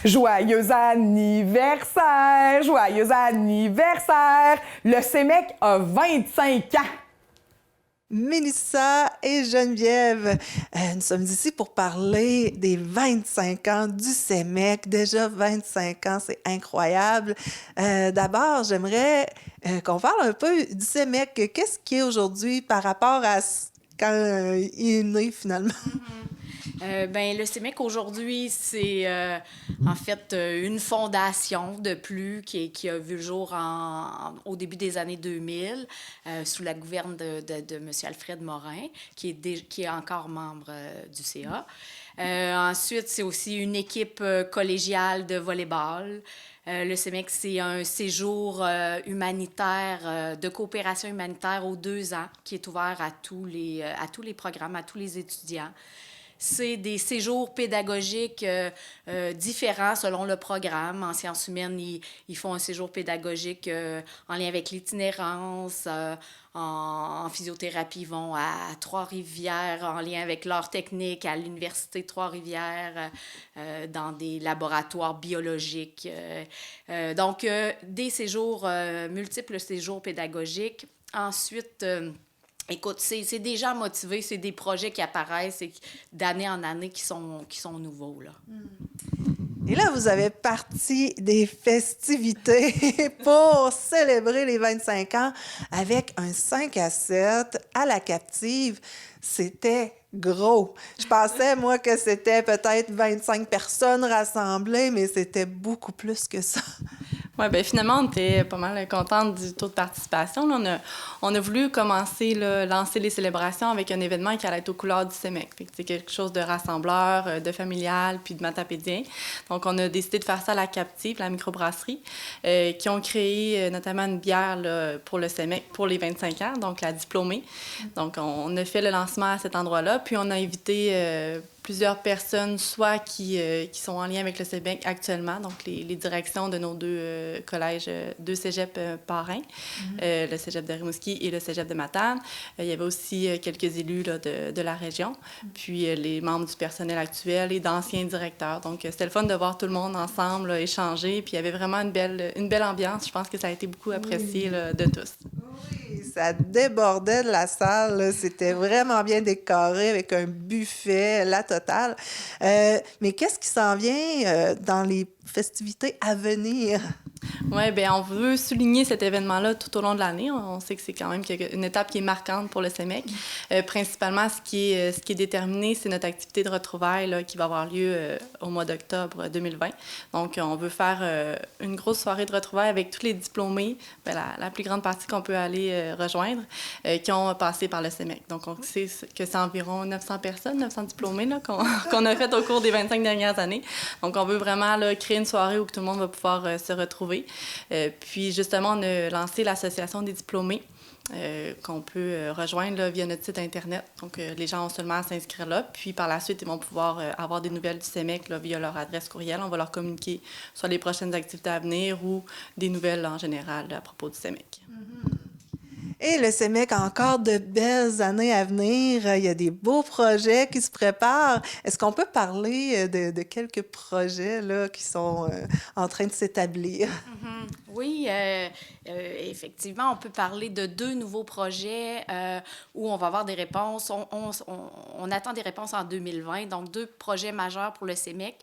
Joyeux anniversaire! Joyeux anniversaire! Le CEMEC a 25 ans! Mélissa et Geneviève, nous sommes ici pour parler des 25 ans du CEMEC. Déjà 25 ans, c'est incroyable. D'abord, j'aimerais qu'on parle un peu du CEMEC. Qu'est-ce qui est aujourd'hui par rapport à quand il est né finalement? Le CEMEC aujourd'hui, c'est en fait une fondation de plus qui a vu le jour au début des années 2000 sous la gouverne de M. Alfred Morin, qui est encore membre du CA. Ensuite, c'est aussi une équipe collégiale de volleyball. Le CEMEC, c'est un séjour humanitaire, de coopération humanitaire aux 2 ans, qui est ouvert à tous les programmes, à tous les étudiants. C'est des séjours pédagogiques différents selon le programme. En sciences humaines, ils font un séjour pédagogique en lien avec l'itinérance. En physiothérapie, ils vont à Trois-Rivières en lien avec l'art technique, à l'Université de Trois-Rivières, dans des laboratoires biologiques. Donc, des séjours, multiples séjours pédagogiques. Ensuite, écoute, c'est des gens motivés, c'est des projets qui apparaissent d'année en année qui sont nouveaux, là. Et là, vous avez parti des festivités pour célébrer les 25 ans avec un 5 à 7 à la Captive. C'était gros. Je pensais, moi, que c'était peut-être 25 personnes rassemblées, mais c'était beaucoup plus que ça. Oui, bien finalement, on était pas mal contente du taux de participation. Là, on a voulu commencer, là, lancer les célébrations avec un événement qui allait être aux couleurs du CEMEC. C'est quelque chose de rassembleur, de familial, puis de matapédien. Donc, on a décidé de faire ça à la Captive, la microbrasserie, qui ont créé notamment une bière là, pour le CEMEC pour les 25 ans, donc la diplômée. Donc, on a fait le lancement à cet endroit-là, puis on a invité plusieurs personnes, soit qui sont en lien avec le CEMEC actuellement, donc les directions de nos deux collèges, deux cégeps parrains, le cégep de Rimouski et le cégep de Matane. Il y avait aussi quelques élus là, de la région, puis les membres du personnel actuel et d'anciens directeurs. Donc, c'était le fun de voir tout le monde ensemble là, échanger, puis il y avait vraiment une belle ambiance. Je pense que ça a été beaucoup apprécié là, de tous. Oui, ça débordait de la salle, là. C'était vraiment bien décoré avec un buffet, la totale. Mais qu'est-ce qui s'en vient dans les festivités à venir? Oui, bien, on veut souligner cet événement-là tout au long de l'année. On sait que c'est quand même une étape qui est marquante pour le CEMEC. Principalement, ce qui est déterminé, c'est notre activité de retrouvailles là, qui va avoir lieu au mois d'octobre 2020. Donc, on veut faire une grosse soirée de retrouvailles avec tous les diplômés, la plus grande partie qu'on peut aller rejoindre, qui ont passé par le CEMEC. Donc, on sait que c'est environ 900 personnes, 900 diplômés là, qu'on a fait au cours des 25 dernières années. Donc, on veut vraiment là, créer une soirée où tout le monde va pouvoir se retrouver. Puis justement, on a lancé l'Association des diplômés qu'on peut rejoindre là, via notre site Internet. Donc, les gens ont seulement à s'inscrire là. Puis par la suite, ils vont pouvoir avoir des nouvelles du CEMEC là, via leur adresse courriel. On va leur communiquer soit les prochaines activités à venir ou des nouvelles en général à propos du CEMEC. Et le CEMEC a encore de belles années à venir. Il y a des beaux projets qui se préparent. Est-ce qu'on peut parler de quelques projets là, qui sont en train de s'établir? Oui, effectivement, on peut parler de 2 nouveaux projets où on va avoir des réponses. On attend des réponses en 2020, donc 2 projets majeurs pour le CEMEC.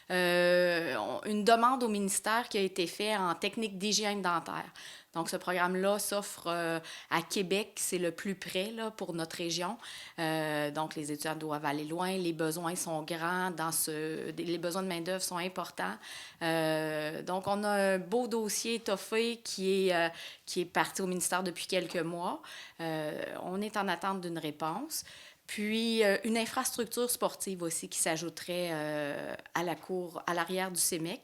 Une demande au ministère qui a été faite en technique d'hygiène dentaire. Donc, ce programme-là s'offre à Québec, c'est le plus près là, pour notre région. Donc, les étudiants doivent aller loin, les besoins sont grands, les besoins de main-d'œuvre sont importants. Donc, on a un beau dossier étoffé qui est parti au ministère depuis quelques mois. On est en attente d'une réponse. Puis, une infrastructure sportive aussi qui s'ajouterait à l'arrière du CEMEC,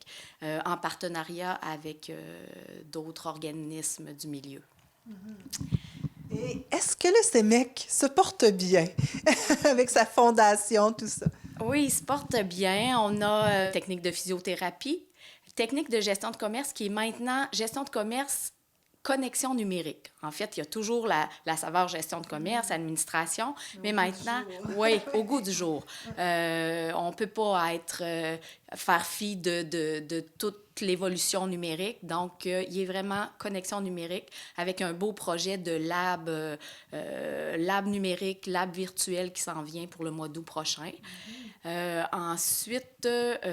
en partenariat avec d'autres organismes du milieu. Et est-ce que le CEMEC se porte bien avec sa fondation, tout ça? Oui, il se porte bien. On a technique de physiothérapie, technique de gestion de commerce qui est maintenant gestion de commerce connexion numérique. En fait, il y a toujours la saveur gestion de commerce, administration, mais maintenant, oui, au goût du jour. On ne peut pas faire fi de toute l'évolution numérique. Donc, il est vraiment connexion numérique avec un beau projet de lab numérique, lab virtuel qui s'en vient pour le mois d'août prochain. Ensuite,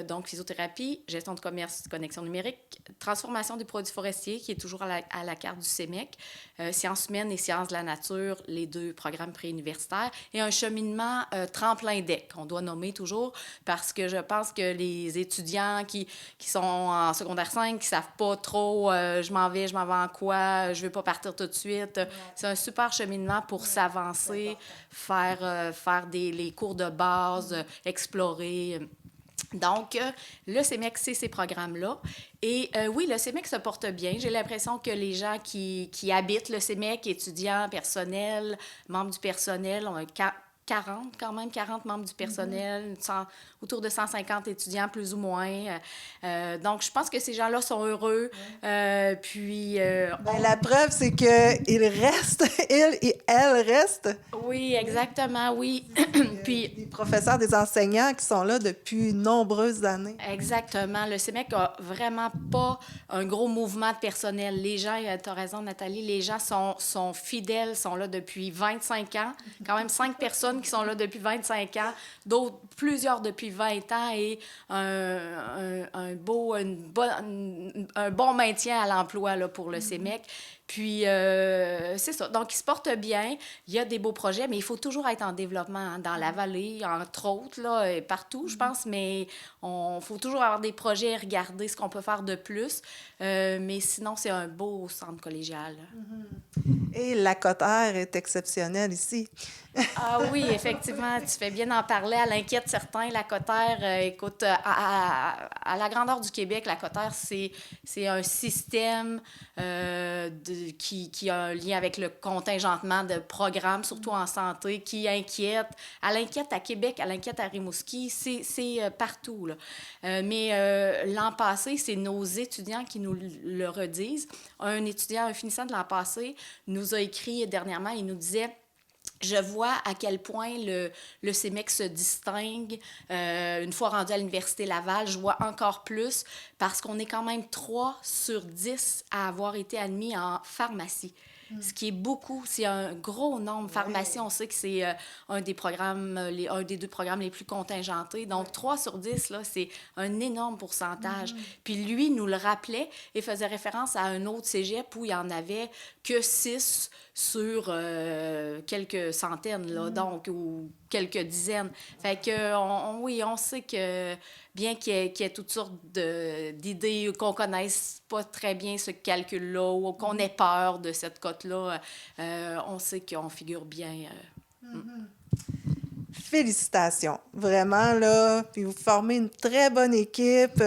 donc, physiothérapie, gestion de commerce, connexion numérique, transformation des produits forestiers, qui est toujours à la carte du CEMEC, sciences humaines et sciences de la nature, les 2 programmes préuniversitaires, et un cheminement tremplin DEC, qu'on doit nommer toujours, parce que je pense que les étudiants qui sont en secondaire 5, qui ne savent pas trop je m'en vais en quoi, je ne veux pas partir tout de suite. Ouais. C'est un super cheminement pour s'avancer, faire les cours de base, explorer. Donc, le CEMEC, c'est ces programmes-là. Et oui, le CEMEC se porte bien. J'ai l'impression que les gens qui habitent le CEMEC, étudiants, personnel, membres du personnel, ont 40 membres du personnel, autour de 150 étudiants plus ou moins. Donc, je pense que ces gens-là sont heureux. Puis... la preuve, c'est qu'ils restent, ils et elles restent. Oui, exactement, oui. Puis... Des professeurs, des enseignants qui sont là depuis nombreuses années. Exactement. Le CEMEC n'a vraiment pas un gros mouvement de personnel. Les gens, tu as raison, Nathalie, les gens sont fidèles, sont là depuis 25 ans. Quand même 5 personnes qui sont là depuis 25 ans, plusieurs depuis 20 ans et un bon maintien à l'emploi là, pour le CEMEC. Puis, c'est ça. Donc, ils se portent bien. Il y a des beaux projets, mais il faut toujours être en développement hein, dans la vallée, entre autres, là, et partout, je pense. Mais il faut toujours avoir des projets et regarder ce qu'on peut faire de plus. Mais sinon, c'est un beau centre collégial. Et la Cotère est exceptionnelle ici. Ah oui, effectivement, tu fais bien d'en parler. Elle inquiète certains. La Cotère, écoute, à la grandeur du Québec, la Cotère, c'est un système qui a un lien avec le contingentement de programmes, surtout en santé, qui inquiète. Elle inquiète à Québec, elle inquiète à Rimouski, c'est partout, là. Mais l'an passé, c'est nos étudiants qui nous le redisent. Un étudiant, un finissant de l'an passé, nous a écrit dernièrement, il nous disait... Je vois à quel point le CEMEC se distingue. Une fois rendu à l'Université Laval, je vois encore plus parce qu'on est quand même 3 sur 10 à avoir été admis en pharmacie. Ce qui est beaucoup, c'est un gros nombre. Pharmacie, on sait que c'est un des 2 programmes les plus contingentés. Donc, 3 sur 10, là, c'est un énorme pourcentage. Puis lui, nous le rappelait et faisait référence à un autre cégep où il n'y en avait que 6 sur quelques centaines, là, donc, ou quelques dizaines. Fait que, oui, on sait que, bien qu'il y ait toutes sortes d'idées, qu'on connaisse pas très bien ce calcul-là, ou qu'on ait peur de cette cote-là, on sait qu'on figure bien. Félicitations, vraiment, là. Puis vous formez une très bonne équipe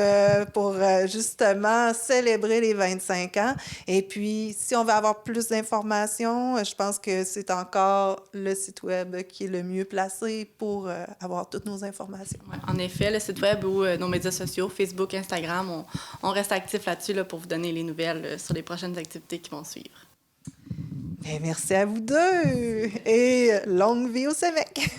pour justement célébrer les 25 ans. Et puis, si on veut avoir plus d'informations, je pense que c'est encore le site web qui est le mieux placé pour avoir toutes nos informations. Ouais, en effet, le site web ou nos médias sociaux, Facebook, Instagram, on reste actifs là-dessus là, pour vous donner les nouvelles sur les prochaines activités qui vont suivre. Bien, merci à vous deux et longue vie au CEMEC!